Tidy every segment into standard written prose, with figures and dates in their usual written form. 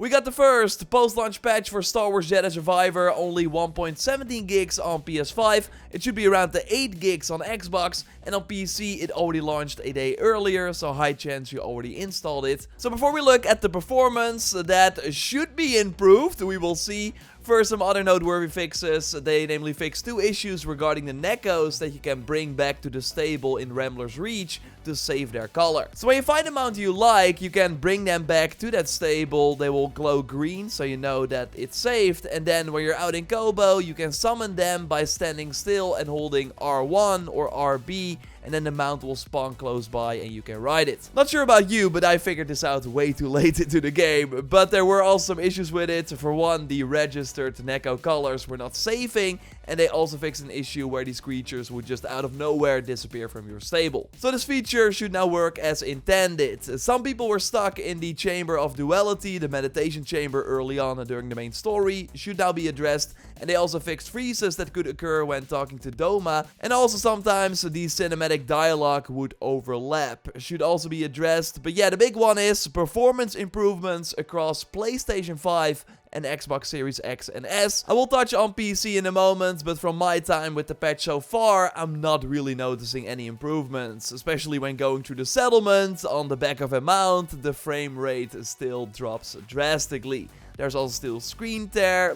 We got the first post-launch patch for Star Wars Jedi Survivor, only 1.17 gigs on PS5. It should be around the 8 gigs on Xbox, and on PC it already launched a day earlier, so high chance you already installed it. So before we look at the performance, that should be improved, we will see. First, some other noteworthy fixes. They namely fixed 2 issues regarding the Nekkos that you can bring back to the stable in Rambler's Reach to save their color. So when you find a mount you like, you can bring them back to that stable. They will glow green, so you know that it's saved. And then when you're out in Kobo, you can summon them by standing still and holding R1 or RB. And then the mount will spawn close by and you can ride it. Not sure about you, but I figured this out way too late into the game. But there were also some issues with it. For one, the registered Nekko colors were not saving. And they also fixed an issue where these creatures would just out of nowhere disappear from your stable. So this feature should now work as intended. Some people were stuck in the Chamber of Duality, the meditation chamber early on during the main story. Should now be addressed. And they also fixed freezes that could occur when talking to Doma. And also sometimes the cinematic dialogue would overlap. Should also be addressed. But yeah, the big one is performance improvements across PlayStation 5 and Xbox Series X and S. I will touch on PC in a moment, but from my time with the patch so far, I'm not really noticing any improvements. Especially when going through the settlement, on the back of a mount, the frame rate still drops drastically. There's also still screen tear,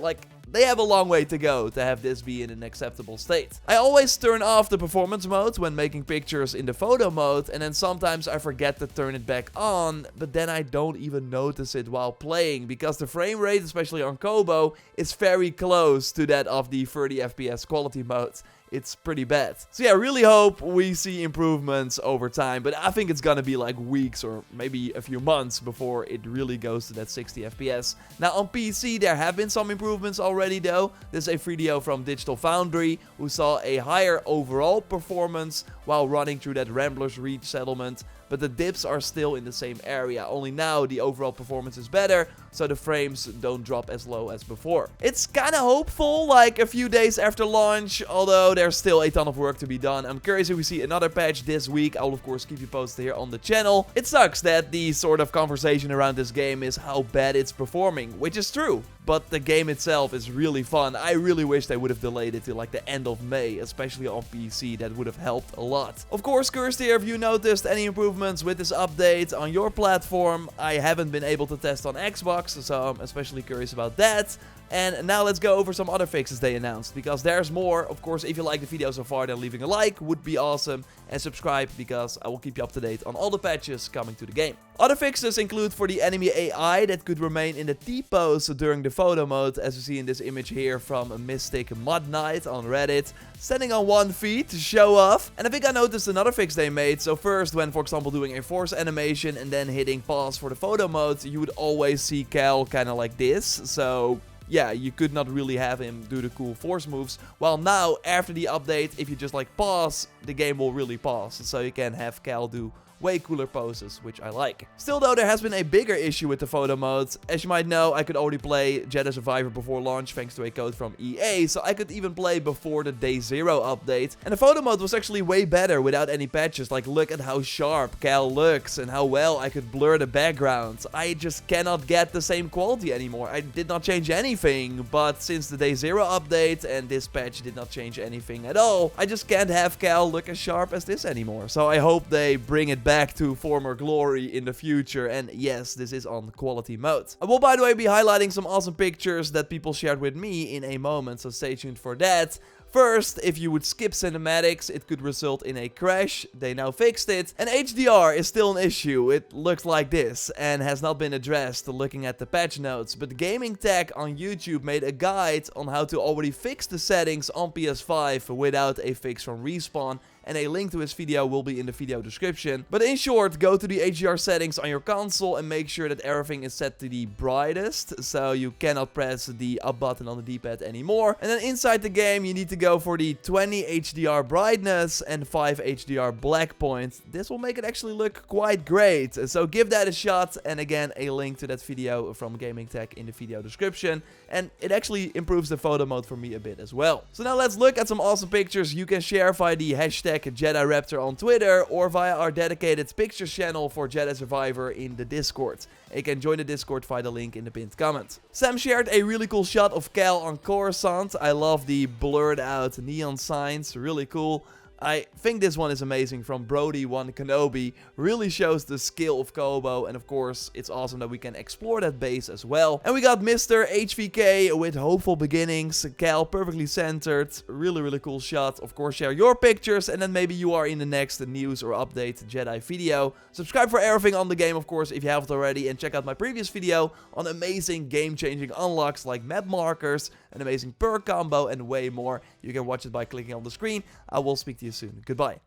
they have a long way to go to have this be in an acceptable state. I always turn off the performance mode when making pictures in the photo mode, and then sometimes I forget to turn it back on, but then I don't even notice it while playing, because the frame rate, especially on Kobo, is very close to that of the 30 FPS quality mode. It's pretty bad. So yeah, I really hope we see improvements over time, but I think it's gonna be like weeks or maybe a few months before it really goes to that 60 FPS. Now on PC there have been some improvements already though. This is a video from Digital Foundry who saw a higher overall performance while running through that Rambler's Reach settlement, but the dips are still in the same area. Only now the overall performance is better, so the frames don't drop as low as before. It's kinda hopeful, like a few days after launch, although there's still a ton of work to be done. I'm curious if we see another patch this week. I'll of course keep you posted here on the channel. It sucks that the sort of conversation around this game is how bad it's performing, which is true. But the game itself is really fun. I really wish they would have delayed it to like the end of May, especially on PC. That would have helped a lot. Of course, curious to hear if you noticed any improvements with this update on your platform. I haven't been able to test on Xbox, so I'm especially curious about that. And now let's go over some other fixes they announced, because there's more. Of course, if you like the video so far, then leaving a like would be awesome. And subscribe, because I will keep you up to date on all the patches coming to the game. Other fixes include for the enemy AI that could remain in the T-pose during the photo mode, as you see in this image here from Mystic Mud Knight on Reddit, standing on 1 feet to show off. And I think I noticed another fix they made. So first, when for example doing a force animation and then hitting pause for the photo mode, you would always see Cal kind of like this. So yeah, you could not really have him do the cool force moves. While now, after the update, if you just like pause, the game will really pause. So you can have Cal do way cooler poses, which I like. Still though, there has been a bigger issue with the photo modes. As you might know, I could already play Jedi Survivor before launch thanks to a code from EA, so I could even play before the Day 0 update. And the photo mode was actually way better without any patches. Like, look at how sharp Cal looks and how well I could blur the background. I just cannot get the same quality anymore. I did not change anything, but since the Day 0 update and this patch did not change anything at all, I just can't have Cal look as sharp as this anymore. So I hope they bring it back to former glory in the future, and yes, this is on quality mode. I will, by the way, be highlighting some awesome pictures that people shared with me in a moment, so stay tuned for that. First, if you would skip cinematics, it could result in a crash. They now fixed it. And HDR is still an issue. It looks like this and has not been addressed looking at the patch notes. But Gaming Tech on YouTube made a guide on how to already fix the settings on PS5 without a fix from Respawn. And a link to his video will be in the video description. But in short, go to the HDR settings on your console and make sure that everything is set to the brightest, so you cannot press the up button on the D-pad anymore. And then inside the game, you need to go for the 20 HDR brightness and 5 HDR black point. This will make it actually look quite great, so give that a shot. And again, a link to that video from Gaming Tech in the video description. And it actually improves the photo mode for me a bit as well. So now let's look at some awesome pictures you can share via the hashtag hashtag JediRaptor on Twitter or via our dedicated pictures channel for Jedi Survivor in the Discord. You can join the Discord via the link in the pinned comment. Sam shared a really cool shot of Cal on Coruscant. I love the blurred out neon signs, really cool. I think this one is amazing from Brody1 Kenobi. Really shows the skill of Kobo, and of course it's awesome that we can explore that base as well. And we got Mr. HVK with hopeful beginnings. Cal perfectly centered. Really cool shot. Of course, share your pictures, and then maybe you are in the next news or update Jedi video. Subscribe for everything on the game, of course, if you haven't already, and check out my previous video on amazing game-changing unlocks like map markers, an amazing perk combo, and way more. You can watch it by clicking on the screen. I will speak to you soon. Goodbye.